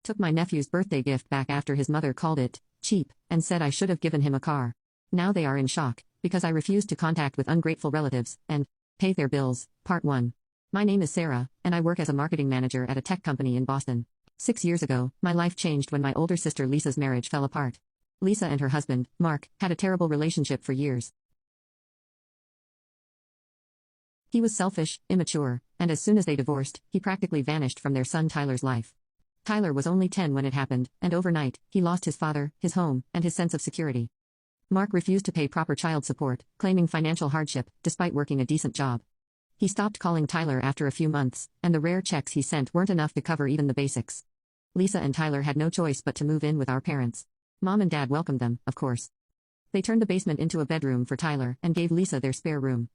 Took my nephew's birthday gift back after his mother called it cheap and said I should have given him a car. Now they are in shock because I refused to contact with ungrateful relatives and pay their bills. Part 1. My name is Sarah, and I work as a marketing manager at a tech company in Boston. 6 years ago, my life changed when my older sister Lisa's marriage fell apart. Lisa and her husband, Mark, had a terrible relationship for years. He was selfish, immature, and as soon as they divorced, he practically vanished from their son Tyler's life. Tyler was only 10 when it happened, and overnight, he lost his father, his home, and his sense of security. Mark refused to pay proper child support, claiming financial hardship, despite working a decent job. He stopped calling Tyler after a few months, and the rare checks he sent weren't enough to cover even the basics. Lisa and Tyler had no choice but to move in with our parents. Mom and Dad welcomed them, of course. They turned the basement into a bedroom for Tyler and gave Lisa their spare room.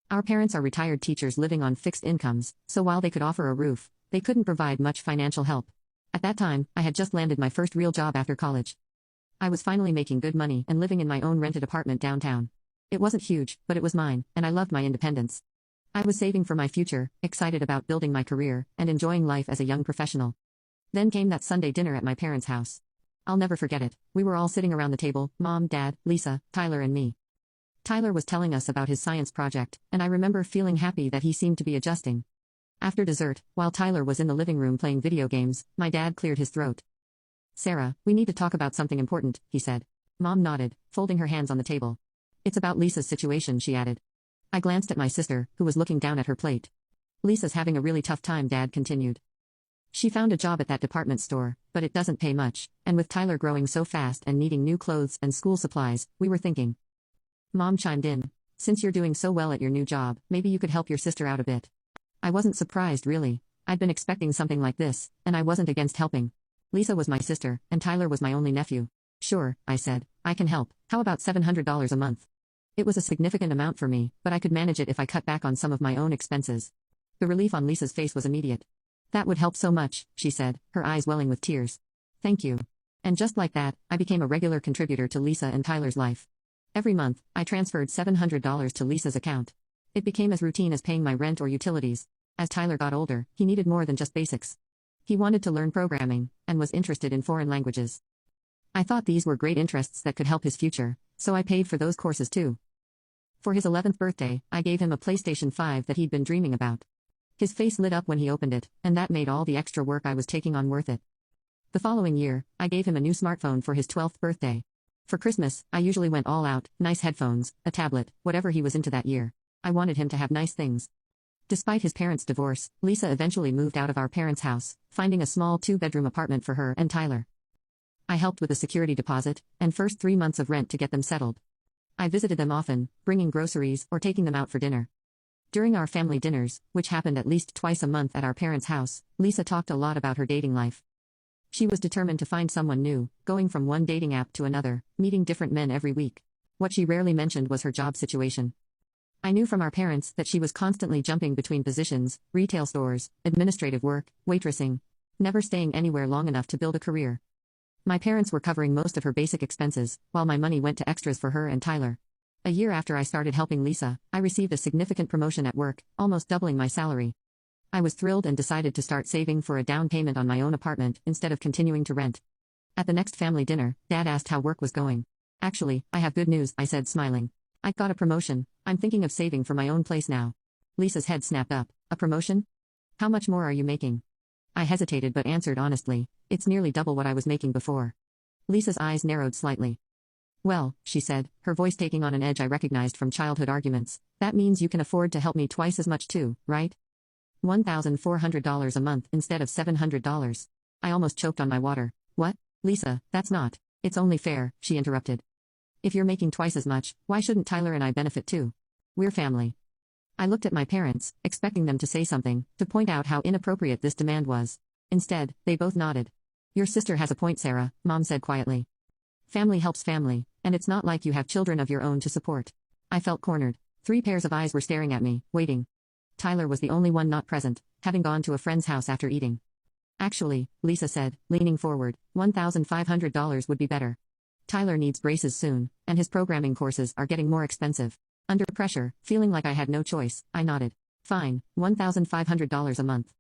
Our parents are retired teachers living on fixed incomes, so while they could offer a roof, they couldn't provide much financial help. At that time, I had just landed my first real job after college. I was finally making good money and living in my own rented apartment downtown. It wasn't huge, but it was mine, and I loved my independence. I was saving for my future, excited about building my career, and enjoying life as a young professional. Then came that Sunday dinner at my parents' house. I'll never forget it. We were all sitting around the table, Mom, Dad, Lisa, Tyler and me. Tyler was telling us about his science project, and I remember feeling happy that he seemed to be adjusting. After dessert, while Tyler was in the living room playing video games, my dad cleared his throat. Sarah, we need to talk about something important, he said. Mom nodded, folding her hands on the table. It's about Lisa's situation, she added. I glanced at my sister, who was looking down at her plate. Lisa's having a really tough time, Dad continued. She found a job at that department store, but it doesn't pay much, and with Tyler growing so fast and needing new clothes and school supplies, we were thinking. Mom chimed in. Since you're doing so well at your new job, maybe you could help your sister out a bit. I wasn't surprised, really. I'd been expecting something like this, and I wasn't against helping. Lisa was my sister, and Tyler was my only nephew. Sure, I said, I can help. How about $700 a month? It was a significant amount for me, but I could manage it if I cut back on some of my own expenses. The relief on Lisa's face was immediate. That would help so much, she said, her eyes welling with tears. Thank you. And just like that, I became a regular contributor to Lisa and Tyler's life. Every month, I transferred $700 to Lisa's account. It became as routine as paying my rent or utilities. As Tyler got older, he needed more than just basics. He wanted to learn programming, and was interested in foreign languages. I thought these were great interests that could help his future, so I paid for those courses too. For his 11th birthday, I gave him a PlayStation 5 that he'd been dreaming about. His face lit up when he opened it, and that made all the extra work I was taking on worth it. The following year, I gave him a new smartphone for his 12th birthday. For Christmas, I usually went all out, nice headphones, a tablet, whatever he was into that year. I wanted him to have nice things. Despite his parents' divorce, Lisa eventually moved out of our parents' house, finding a small 2-bedroom apartment for her and Tyler. I helped with the security deposit, and first 3 months of rent to get them settled. I visited them often, bringing groceries or taking them out for dinner. During our family dinners, which happened at least twice a month at our parents' house, Lisa talked a lot about her dating life. She was determined to find someone new, going from one dating app to another, meeting different men every week. What she rarely mentioned was her job situation. I knew from our parents that she was constantly jumping between positions, retail stores, administrative work, waitressing, never staying anywhere long enough to build a career. My parents were covering most of her basic expenses, while my money went to extras for her and Tyler. A year after I started helping Lisa, I received a significant promotion at work, almost doubling my salary. I was thrilled and decided to start saving for a down payment on my own apartment instead of continuing to rent. At the next family dinner, Dad asked how work was going. Actually, I have good news, I said, smiling. I got a promotion. I'm thinking of saving for my own place now. Lisa's head snapped up. A promotion? How much more are you making? I hesitated but answered honestly. It's nearly double what I was making before. Lisa's eyes narrowed slightly. Well, she said, her voice taking on an edge I recognized from childhood arguments, that means you can afford to help me twice as much too, right? $1,400 a month instead of $700. I almost choked on my water. What? Lisa, that's not. It's only fair, she interrupted. If you're making twice as much, why shouldn't Tyler and I benefit too? We're family. I looked at my parents, expecting them to say something, to point out how inappropriate this demand was. Instead, they both nodded. Your sister has a point, Sarah, Mom said quietly. Family helps family, and it's not like you have children of your own to support. I felt cornered. 3 pairs of eyes were staring at me, waiting. Tyler was the only one not present, having gone to a friend's house after eating. Actually, Lisa said, leaning forward, $1,500 would be better. Tyler needs braces soon, and his programming courses are getting more expensive. Under pressure, feeling like I had no choice, I nodded. Fine, $1,500 a month.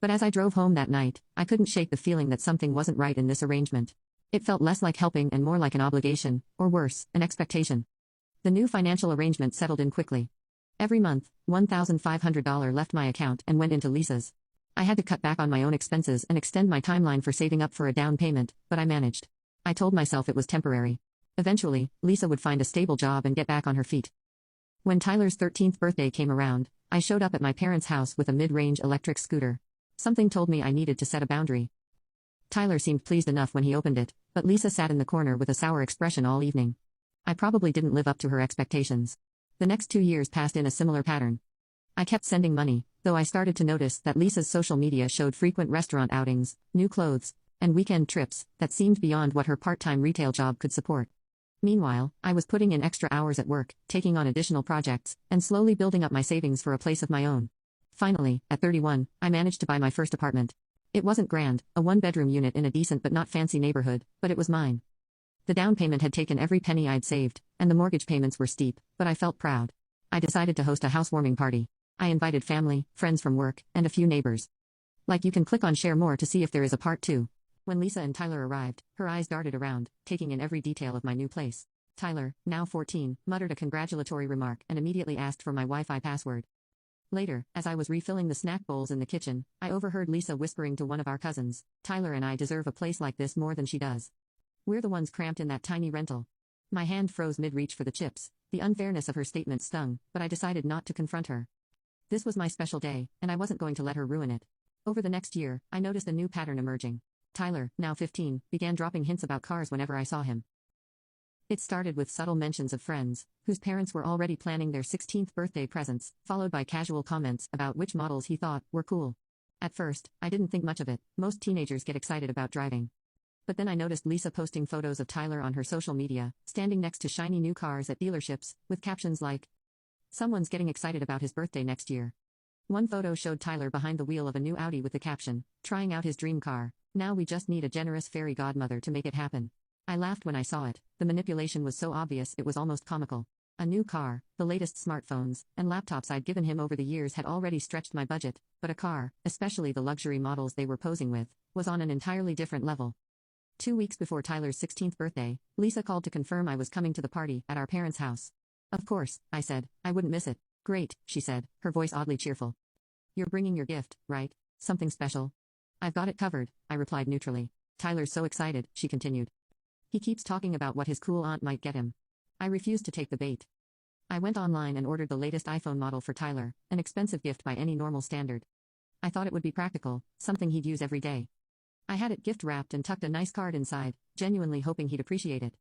But as I drove home that night, I couldn't shake the feeling that something wasn't right in this arrangement. It felt less like helping and more like an obligation, or worse, an expectation. The new financial arrangement settled in quickly. Every month, $1,500 left my account and went into Lisa's. I had to cut back on my own expenses and extend my timeline for saving up for a down payment, but I managed. I told myself it was temporary. Eventually, Lisa would find a stable job and get back on her feet. When Tyler's 13th birthday came around, I showed up at my parents' house with a mid-range electric scooter. Something told me I needed to set a boundary. Tyler seemed pleased enough when he opened it, but Lisa sat in the corner with a sour expression all evening. I probably didn't live up to her expectations. The next 2 years passed in a similar pattern. I kept sending money, though I started to notice that Lisa's social media showed frequent restaurant outings, new clothes, and weekend trips that seemed beyond what her part-time retail job could support. Meanwhile, I was putting in extra hours at work, taking on additional projects, and slowly building up my savings for a place of my own. Finally, at 31, I managed to buy my first apartment. It wasn't grand, a one-bedroom unit in a decent but not fancy neighborhood, but it was mine. The down payment had taken every penny I'd saved, and the mortgage payments were steep, but I felt proud. I decided to host a housewarming party. I invited family, friends from work, and a few neighbors. You can click on share more to see if there is a part 2. When Lisa and Tyler arrived, her eyes darted around, taking in every detail of my new place. Tyler, now 14, muttered a congratulatory remark and immediately asked for my Wi-Fi password. Later, as I was refilling the snack bowls in the kitchen, I overheard Lisa whispering to one of our cousins, "Tyler and I deserve a place like this more than she does. We're the ones cramped in that tiny rental." My hand froze mid-reach for the chips. The unfairness of her statement stung, but I decided not to confront her. This was my special day, and I wasn't going to let her ruin it. Over the next year, I noticed a new pattern emerging. Tyler, now 15, began dropping hints about cars whenever I saw him. It started with subtle mentions of friends, whose parents were already planning their 16th birthday presents, followed by casual comments about which models he thought were cool. At first, I didn't think much of it. Most teenagers get excited about driving. But then I noticed Lisa posting photos of Tyler on her social media, standing next to shiny new cars at dealerships, with captions like, "Someone's getting excited about his birthday next year." One photo showed Tyler behind the wheel of a new Audi with the caption, "Trying out his dream car. Now we just need a generous fairy godmother to make it happen." I laughed when I saw it. The manipulation was so obvious it was almost comical. A new car, the latest smartphones, and laptops I'd given him over the years had already stretched my budget, but a car, especially the luxury models they were posing with, was on an entirely different level. 2 weeks before Tyler's 16th birthday, Lisa called to confirm I was coming to the party at our parents' house. "Of course," I said. "I wouldn't miss it." "Great," she said, her voice oddly cheerful. "You're bringing your gift, right? Something special?" "I've got it covered," I replied neutrally. "Tyler's so excited," she continued. "He keeps talking about what his cool aunt might get him." I refused to take the bait. I went online and ordered the latest iPhone model for Tyler, an expensive gift by any normal standard. I thought it would be practical, something he'd use every day. I had it gift wrapped and tucked a nice card inside, genuinely hoping he'd appreciate it.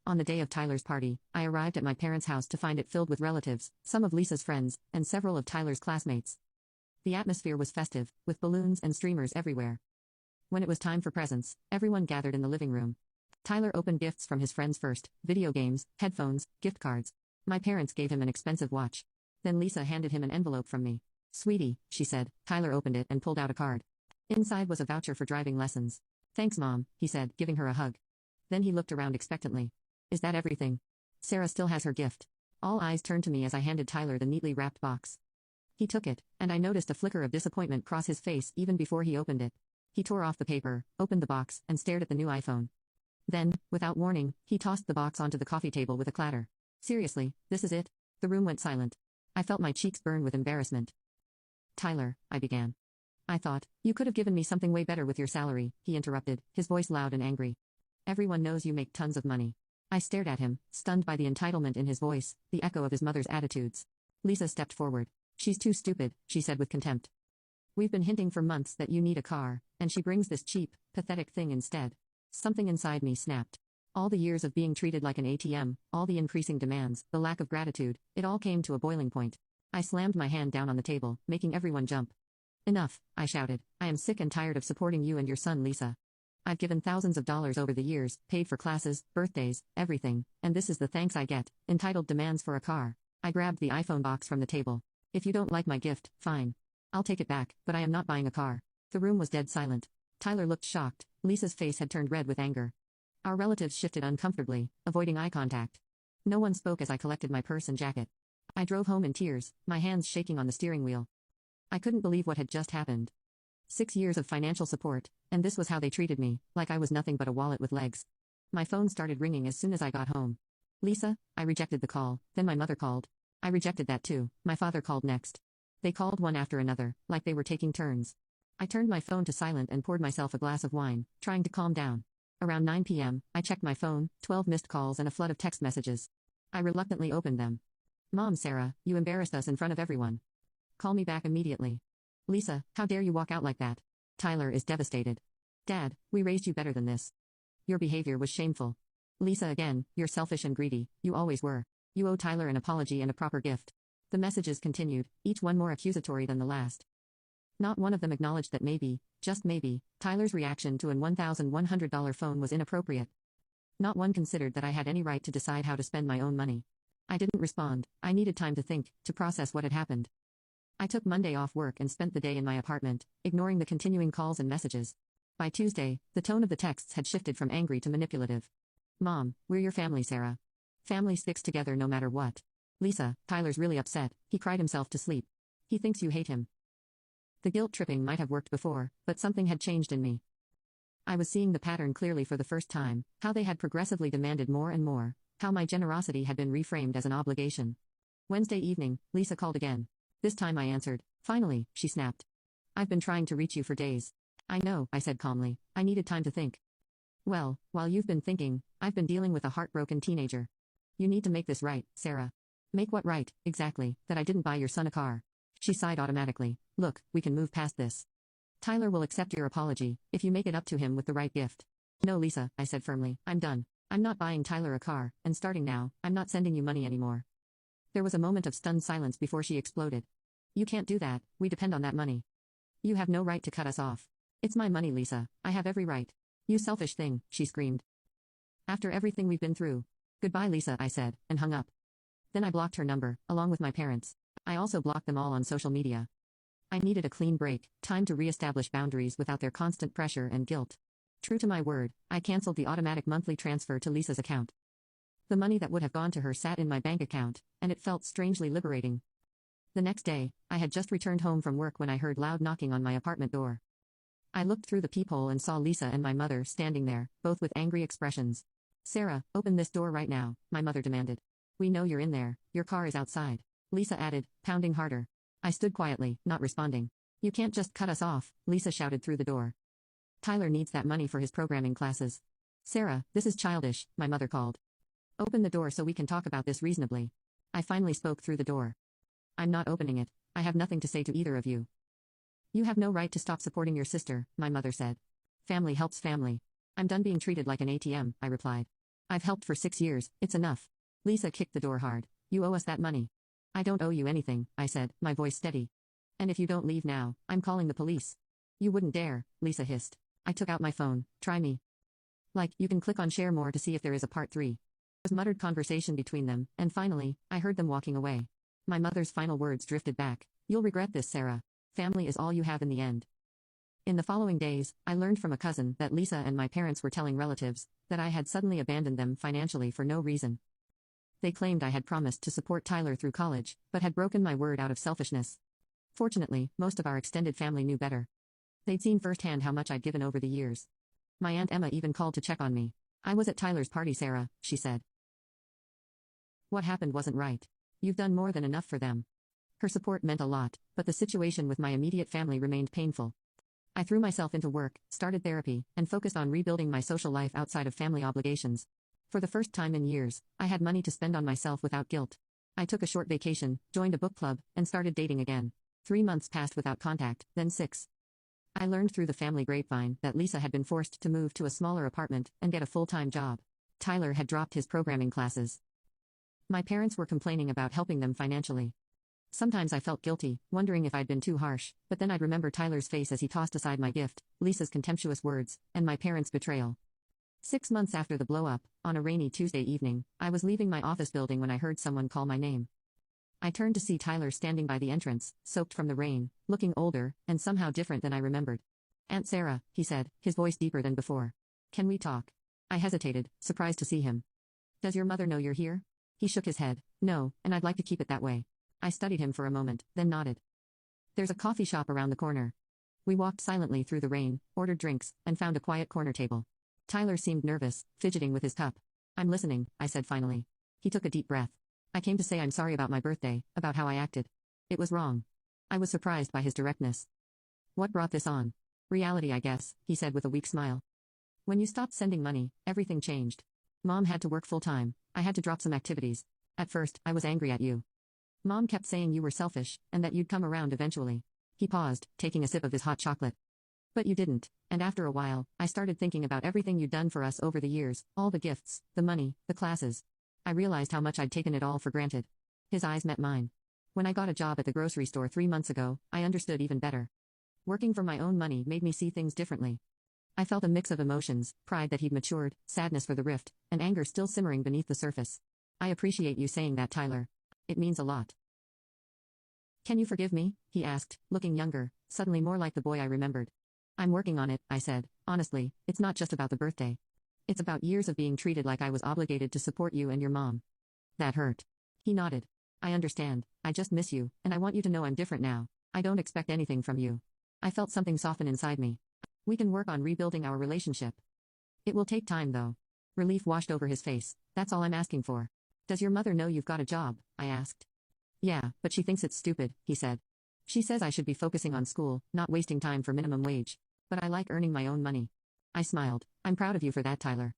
On the day of Tyler's party, I arrived at my parents' house to find it filled with relatives, some of Lisa's friends, and several of Tyler's classmates. The atmosphere was festive, with balloons and streamers everywhere. When it was time for presents, everyone gathered in the living room. Tyler opened gifts from his friends first: video games, headphones, gift cards. My parents gave him an expensive watch. Then Lisa handed him an envelope from me. "Sweetie," she said. Tyler opened it and pulled out a card. Inside was a voucher for driving lessons. "Thanks, Mom," he said, giving her a hug. Then he looked around expectantly. "Is that everything? Sarah still has her gift." All eyes turned to me as I handed Tyler the neatly wrapped box. He took it, and I noticed a flicker of disappointment cross his face even before he opened it. He tore off the paper, opened the box, and stared at the new iPhone. Then, without warning, he tossed the box onto the coffee table with a clatter. "Seriously, this is it?" The room went silent. I felt my cheeks burn with embarrassment. "Tyler," I began. "I thought, you could have given me something way better with your salary," he interrupted, his voice loud and angry. "Everyone knows you make tons of money." I stared at him, stunned by the entitlement in his voice, the echo of his mother's attitudes. Lisa stepped forward. "She's too stupid," she said with contempt. "We've been hinting for months that you need a car, and she brings this cheap, pathetic thing instead." Something inside me snapped. All the years of being treated like an ATM, all the increasing demands, the lack of gratitude, it all came to a boiling point. I slammed my hand down on the table, making everyone jump. "Enough," I shouted. "I am sick and tired of supporting you and your son, Lisa. I've given thousands of dollars over the years, paid for classes, birthdays, everything, and this is the thanks I get: entitled demands for a car." I grabbed the iPhone box from the table. "If you don't like my gift, fine. I'll take it back, but I am not buying a car." The room was dead silent. Tyler looked shocked. Lisa's face had turned red with anger. Our relatives shifted uncomfortably, avoiding eye contact. No one spoke as I collected my purse and jacket. I drove home in tears, my hands shaking on the steering wheel. I couldn't believe what had just happened. 6 years of financial support, and this was how they treated me, like I was nothing but a wallet with legs. My phone started ringing as soon as I got home. Lisa, I rejected the call, then my mother called. I rejected that too, my father called next. They called one after another, like they were taking turns. I turned my phone to silent and poured myself a glass of wine, trying to calm down. Around 9 p.m., I checked my phone, 12 missed calls and a flood of text messages. I reluctantly opened them. Mom, Sarah, you embarrassed us in front of everyone. Call me back immediately. Lisa, how dare you walk out like that? Tyler is devastated. Dad, we raised you better than this. Your behavior was shameful. Lisa again, you're selfish and greedy, you always were. You owe Tyler an apology and a proper gift. The messages continued, each one more accusatory than the last. Not one of them acknowledged that maybe, just maybe, Tyler's reaction to an $1,100 phone was inappropriate. Not one considered that I had any right to decide how to spend my own money. I didn't respond, I needed time to think, to process what had happened. I took Monday off work and spent the day in my apartment, ignoring the continuing calls and messages. By Tuesday, the tone of the texts had shifted from angry to manipulative. Mom, we're your family, Sarah. Family sticks together no matter what. Lisa, Tyler's really upset, he cried himself to sleep. He thinks you hate him. The guilt tripping might have worked before, but something had changed in me. I was seeing the pattern clearly for the first time, how they had progressively demanded more and more, how my generosity had been reframed as an obligation. Wednesday evening, Lisa called again. This time I answered. Finally, she snapped. I've been trying to reach you for days. I know, I said calmly. I needed time to think. Well, while you've been thinking, I've been dealing with a heartbroken teenager. You need to make this right, Sarah. Make what right, exactly, that I didn't buy your son a car. She sighed automatically. Look, we can move past this. Tyler will accept your apology, if you make it up to him with the right gift. No, Lisa, I said firmly, I'm done. I'm not buying Tyler a car, and starting now, I'm not sending you money anymore. There was a moment of stunned silence before she exploded. You can't do that, we depend on that money. You have no right to cut us off. It's my money, Lisa, I have every right. You selfish thing, she screamed. After everything we've been through. Goodbye, Lisa, I said, and hung up. Then I blocked her number, along with my parents. I also blocked them all on social media. I needed a clean break, time to re-establish boundaries without their constant pressure and guilt. True to my word, I canceled the automatic monthly transfer to Lisa's account. The money that would have gone to her sat in my bank account, and it felt strangely liberating. The next day, I had just returned home from work when I heard loud knocking on my apartment door. I looked through the peephole and saw Lisa and my mother standing there, both with angry expressions. Sarah, open this door right now, my mother demanded. We know you're in there, your car is outside. Lisa added, pounding harder. I stood quietly, not responding. You can't just cut us off, Lisa shouted through the door. Tyler needs that money for his programming classes. Sarah, this is childish, my mother called. Open the door so we can talk about this reasonably. I finally spoke through the door. I'm not opening it, I have nothing to say to either of you. You have no right to stop supporting your sister, my mother said. Family helps family. I'm done being treated like an ATM, I replied. I've helped for 6 years, it's enough. Lisa kicked the door hard. You owe us that money. I don't owe you anything, I said, my voice steady. And if you don't leave now, I'm calling the police. You wouldn't dare, Lisa hissed. I took out my phone. Try me. Like, you can click on share more to see if there is a part 3. There was muttered conversation between them, and finally, I heard them walking away. My mother's final words drifted back. You'll regret this, Sarah. Family is all you have in the end. In the following days, I learned from a cousin that Lisa and my parents were telling relatives that I had suddenly abandoned them financially for no reason. They claimed I had promised to support Tyler through college, but had broken my word out of selfishness. Fortunately, most of our extended family knew better. They'd seen firsthand how much I'd given over the years. My Aunt Emma even called to check on me. I was at Tyler's party, Sarah, she said. What happened wasn't right. You've done more than enough for them. Her support meant a lot, but the situation with my immediate family remained painful. I threw myself into work, started therapy, and focused on rebuilding my social life outside of family obligations. For the first time in years, I had money to spend on myself without guilt. I took a short vacation, joined a book club, and started dating again. 3 months passed without contact, then 6. I learned through the family grapevine that Lisa had been forced to move to a smaller apartment and get a full-time job. Tyler had dropped his programming classes. My parents were complaining about helping them financially. Sometimes I felt guilty, wondering if I'd been too harsh, but then I'd remember Tyler's face as he tossed aside my gift, Lisa's contemptuous words, and my parents' betrayal. 6 months after the blow-up, on a rainy Tuesday evening, I was leaving my office building when I heard someone call my name. I turned to see Tyler standing by the entrance, soaked from the rain, looking older, and somehow different than I remembered. Aunt Sarah, he said, his voice deeper than before. Can we talk? I hesitated, surprised to see him. Does your mother know you're here? He shook his head. No, and I'd like to keep it that way. I studied him for a moment, then nodded. There's a coffee shop around the corner. We walked silently through the rain, ordered drinks, and found a quiet corner table. Tyler seemed nervous, fidgeting with his cup. "I'm listening," I said finally. He took a deep breath. "I came to say I'm sorry about my birthday, about how I acted. It was wrong." I was surprised by his directness. "What brought this on?" "Reality, I guess," he said with a weak smile. "When you stopped sending money, everything changed. Mom had to work full-time, I had to drop some activities. At first, I was angry at you. Mom kept saying you were selfish, and that you'd come around eventually." He paused, taking a sip of his hot chocolate. "But you didn't, and after a while, I started thinking about everything you'd done for us over the years, all the gifts, the money, the classes. I realized how much I'd taken it all for granted." His eyes met mine. "When I got a job at the grocery store 3 months ago, I understood even better. Working for my own money made me see things differently." I felt a mix of emotions, pride that he'd matured, sadness for the rift, and anger still simmering beneath the surface. "I appreciate you saying that, Tyler. It means a lot." "Can you forgive me?" he asked, looking younger, suddenly more like the boy I remembered. "I'm working on it," I said. "Honestly, it's not just about the birthday. It's about years of being treated like I was obligated to support you and your mom." That hurt. He nodded. "I understand, I just miss you, and I want you to know I'm different now. I don't expect anything from you." I felt something soften inside me. "We can work on rebuilding our relationship. It will take time, though." Relief washed over his face. "That's all I'm asking for." "Does your mother know you've got a job?" I asked. "Yeah, but she thinks it's stupid," he said. "She says I should be focusing on school, not wasting time for minimum wage. But I like earning my own money." I smiled. "I'm proud of you for that, Tyler."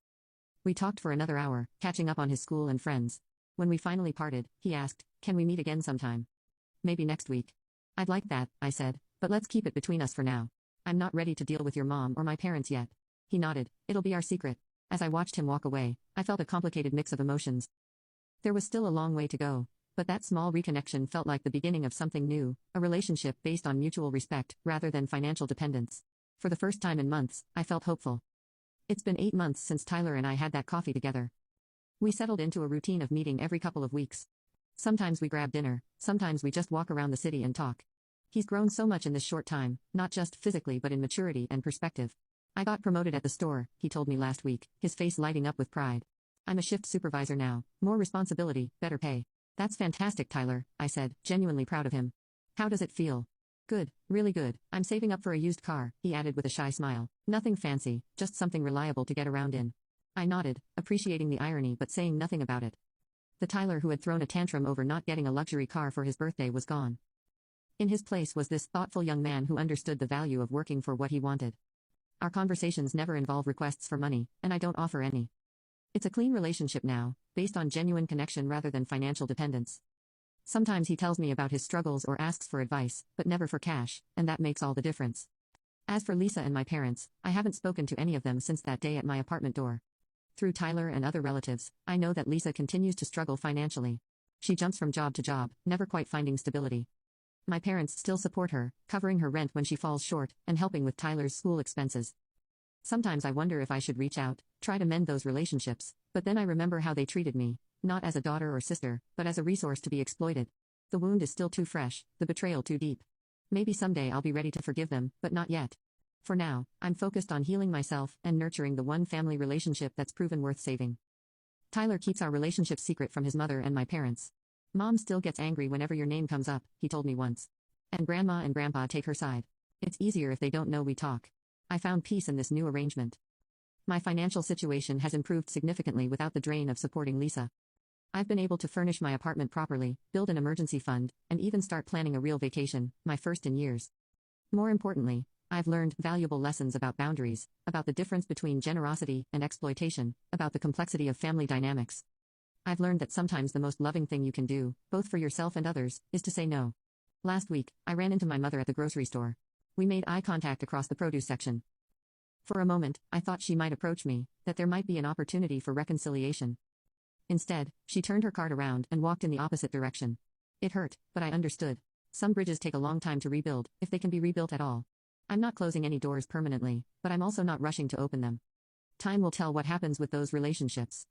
We talked for another hour, catching up on his school and friends. When we finally parted, he asked, "Can we meet again sometime?" "Maybe next week." "I'd like that," I said, "but let's keep it between us for now. I'm not ready to deal with your mom or my parents yet." He nodded. "It'll be our secret." As I watched him walk away, I felt a complicated mix of emotions. There was still a long way to go, but that small reconnection felt like the beginning of something new, a relationship based on mutual respect, rather than financial dependence. For the first time in months, I felt hopeful. It's been 8 months since Tyler and I had that coffee together. We settled into a routine of meeting every couple of weeks. Sometimes we grab dinner, sometimes we just walk around the city and talk. He's grown so much in this short time, not just physically but in maturity and perspective. "I got promoted at the store," he told me last week, his face lighting up with pride. "I'm a shift supervisor now, more responsibility, better pay." "That's fantastic, Tyler," I said, genuinely proud of him. "How does it feel?" "Good, really good. I'm saving up for a used car," he added with a shy smile. "Nothing fancy, just something reliable to get around in." I nodded, appreciating the irony but saying nothing about it. The Tyler who had thrown a tantrum over not getting a luxury car for his birthday was gone. In his place was this thoughtful young man who understood the value of working for what he wanted. Our conversations never involve requests for money, and I don't offer any. It's a clean relationship now, based on genuine connection rather than financial dependence. Sometimes he tells me about his struggles or asks for advice, but never for cash, and that makes all the difference. As for Lisa and my parents, I haven't spoken to any of them since that day at my apartment door. Through Tyler and other relatives, I know that Lisa continues to struggle financially. She jumps from job to job, never quite finding stability. My parents still support her, covering her rent when she falls short, and helping with Tyler's school expenses. Sometimes I wonder if I should reach out, try to mend those relationships, but then I remember how they treated me, not as a daughter or sister, but as a resource to be exploited. The wound is still too fresh, the betrayal too deep. Maybe someday I'll be ready to forgive them, but not yet. For now, I'm focused on healing myself and nurturing the one family relationship that's proven worth saving. Tyler keeps our relationship secret from his mother and my parents. "Mom still gets angry whenever your name comes up," he told me once. "And Grandma and Grandpa take her side. It's easier if they don't know we talk." I found peace in this new arrangement. My financial situation has improved significantly without the drain of supporting Lisa. I've been able to furnish my apartment properly, build an emergency fund, and even start planning a real vacation, my first in years. More importantly, I've learned valuable lessons about boundaries, about the difference between generosity and exploitation, about the complexity of family dynamics. I've learned that sometimes the most loving thing you can do, both for yourself and others, is to say no. Last week, I ran into my mother at the grocery store. We made eye contact across the produce section. For a moment, I thought she might approach me, that there might be an opportunity for reconciliation. Instead, she turned her cart around and walked in the opposite direction. It hurt, but I understood. Some bridges take a long time to rebuild, if they can be rebuilt at all. I'm not closing any doors permanently, but I'm also not rushing to open them. Time will tell what happens with those relationships.